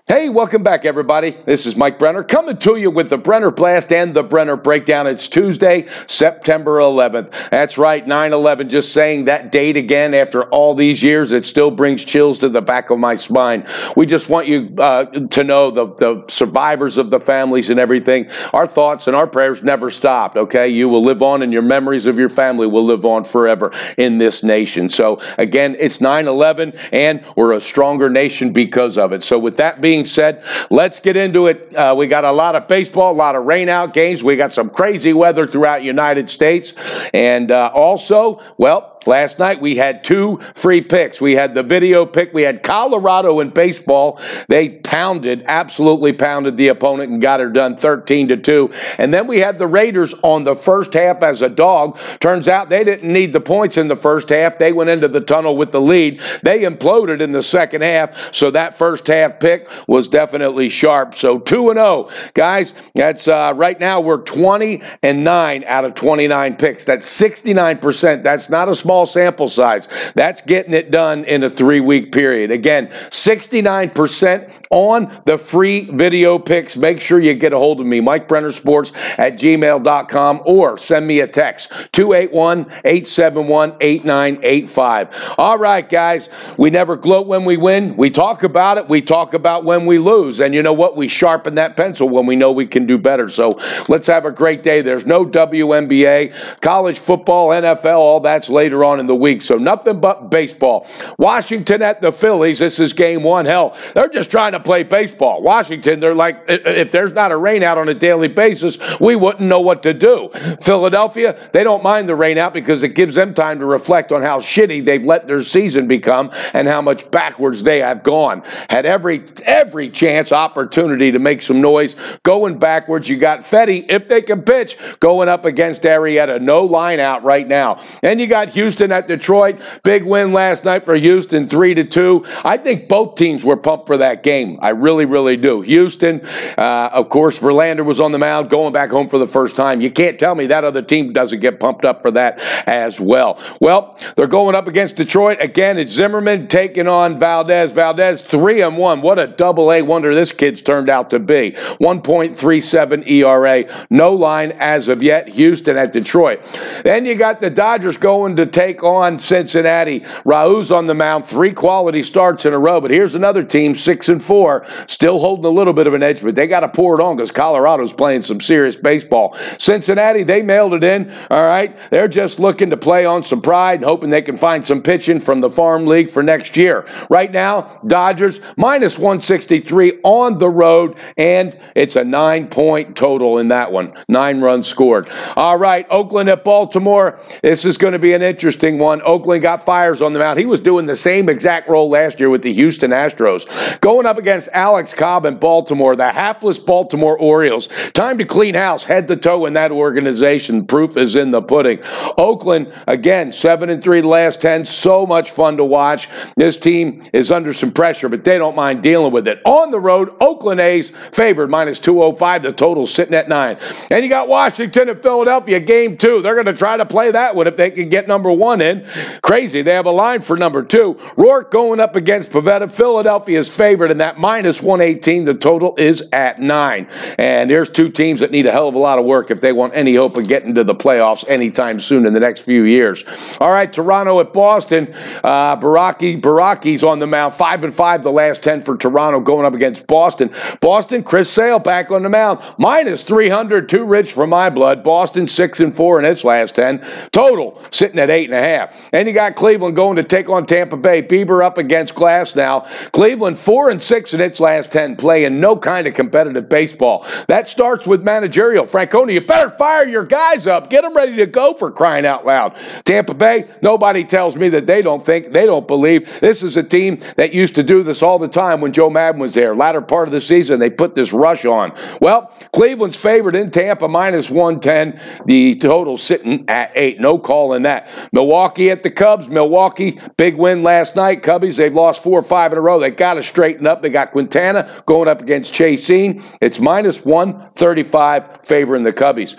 Hey, welcome back, everybody. This is Mike Brenner coming to you with the Brenner Blast and the Brenner Breakdown. It's Tuesday, September 11th. That's right, 9/11. Just saying that date again after all these years, it still brings chills to the back of my spine. We just want you to know the survivors of the families and everything. Our thoughts and our prayers never stopped, okay? You will live on and your memories of your family will live on forever in this nation. So, again, it's 9/11 and we're a stronger nation because of it. So, with that being said, let's get into it. We got a lot of baseball, a lot of rain out games. We got some crazy weather throughout the United States. And also, well, last night we had two free picks. We had the video pick. We had Colorado in baseball. They absolutely pounded the opponent and got her done 13-2. And then we had the Raiders on the first half as a dog. Turns out they didn't need the points in the first half. They went into the tunnel with the lead. They imploded in the second half. So that first half pick was definitely sharp. So 2-0. Guys, that's right now we're 20-9 out of 29 picks. That's 69%. That's not a small sample size. That's getting it done in a 3-week period. Again, 69% on the free video picks. Make sure you get a hold of me, MikeBrennerSports@gmail.com, or send me a text, 281-871-8985. All right, guys, we never gloat when we win. We talk about it. We talk about when we lose. And you know what? We sharpen that pencil when we know we can do better. So let's have a great day. There's no WNBA, college football, NFL, all that's later on in the week. So nothing but baseball. Washington at the Phillies. This is game one. Hell, they're just trying to play baseball. Washington, they're like, if there's not a rain out on a daily basis, we wouldn't know what to do. Philadelphia, they don't mind the rain out because it gives them time to reflect on how shitty they've let their season become and how much backwards they have gone. Had every chance, opportunity to make some noise going backwards. You got Fetty, if they can pitch, going up against Arrieta. No line out right now. And you got Houston at Detroit. Big win last night for Houston, 3-2. I think both teams were pumped for that game. I really, really do. Houston, of course, Verlander was on the mound, going back home for the first time. You can't tell me that other team doesn't get pumped up for that as well. Well, they're going up against Detroit. Again, it's Zimmerman taking on Valdez. Valdez, 3-1. What a double-A wonder this kid's turned out to be. 1.37 ERA. No line as of yet. Houston at Detroit. Then you got the Dodgers going to take on Cincinnati. Raul's on the mound. 3 quality starts in a row. But here's another team, 6-4, still holding a little bit of an edge, but they got to pour it on because Colorado's playing some serious baseball. Cincinnati, they mailed it in. All right. They're just looking to play on some pride and hoping they can find some pitching from the farm league for next year. Right now, Dodgers minus 163 on the road, and it's a 9-point total in that one. 9 runs scored. All right, Oakland at Baltimore. This is going to be an interesting one. Oakland got Fires on the mound. He was doing the same exact role last year with the Houston Astros. Going up against Alex Cobb in Baltimore, the hapless Baltimore Orioles. Time to clean house, head to toe in that organization. Proof is in the pudding. Oakland, again, 7-3 the last 10. So much fun to watch. This team is under some pressure, but they don't mind dealing with it. On the road, Oakland A's favored minus 205. The total sitting at 9. And you got Washington and Philadelphia, game 2. They're going to try to play that one if they can get number 1 in. Crazy. They have a line for number 2. Rourke going up against Pavetta. Philadelphia is favored in that minus 118. The total is at 9. And there's 2 teams that need a hell of a lot of work if they want any hope of getting to the playoffs anytime soon in the next few years. All right, Toronto at Boston. Baraki's on the mound. 5-5 the last 10 for Toronto going up against Boston. Boston, Chris Sale back on the mound. Minus 300, too rich for my blood. Boston 6-4 in its last 10. Total sitting at 8.5. And you got Cleveland going to take on Tampa Bay. Bieber up against Glass now. Cleveland 4-6 in its last 10, playing no kind of competitive baseball. That starts with managerial. Francona, you better fire your guys up. Get them ready to go, for crying out loud. Tampa Bay, nobody tells me that they don't believe. This is a team that used to do this all the time when Joe Madden was there. Latter part of the season, they put this rush on. Well, Cleveland's favored in Tampa, minus 110. The total sitting at 8. No call in that. Milwaukee at the Cubs. Milwaukee, big win last night. Cubbies, they've lost 4 or 5 in a row. They got to straighten up. They got Quintana going up against Chaseen. It's minus 135 favoring the Cubbies.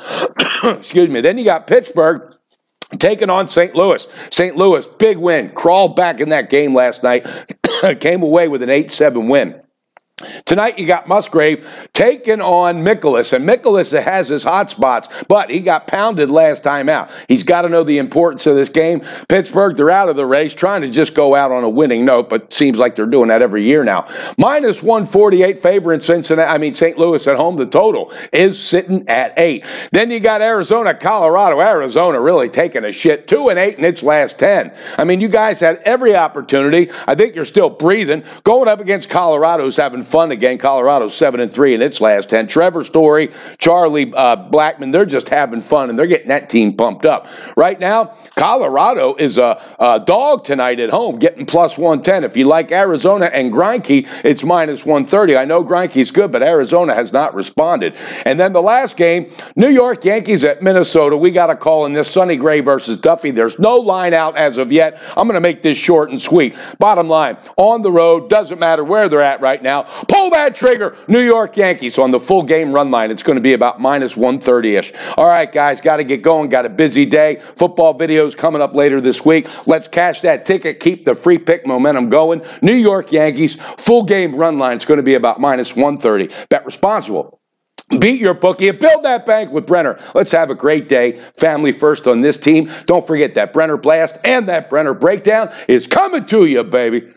Excuse me. Then you got Pittsburgh taking on St. Louis. St. Louis, big win. Crawled back in that game last night. Came away with an 8-7 win. Tonight, you got Musgrave taking on Mikolas, and Mikolas has his hot spots, but he got pounded last time out. He's got to know the importance of this game. Pittsburgh, they're out of the race, trying to just go out on a winning note, but seems like they're doing that every year now. Minus 148 favor in St. Louis at home. The total is sitting at 8. Then you got Arizona, Colorado. Arizona really taking a shit. 2-8 in its last 10. I mean, you guys had every opportunity. I think you're still breathing. Going up against Colorado, who's having fun again. Colorado's 7-3 in its last 10. Trevor Story, Charlie Blackmon, they're just having fun, and they're getting that team pumped up. Right now, Colorado is a dog tonight at home, getting plus 110. If you like Arizona and Greinke, it's minus 130. I know Greinke's good, but Arizona has not responded. And then the last game, New York Yankees at Minnesota. We got a call in this, Sonny Gray versus Duffy. There's no line out as of yet. I'm going to make this short and sweet. Bottom line, on the road, doesn't matter where they're at right now. Pull that trigger, New York Yankees. On the full game run line, it's going to be about minus 130-ish. All right, guys, got to get going. Got a busy day. Football videos coming up later this week. Let's cash that ticket. Keep the free pick momentum going. New York Yankees, full game run line. It's going to be about minus 130. Bet responsible. Beat your bookie and build that bank with Brenner. Let's have a great day. Family first on this team. Don't forget that Brenner Blast and that Brenner Breakdown is coming to you, baby.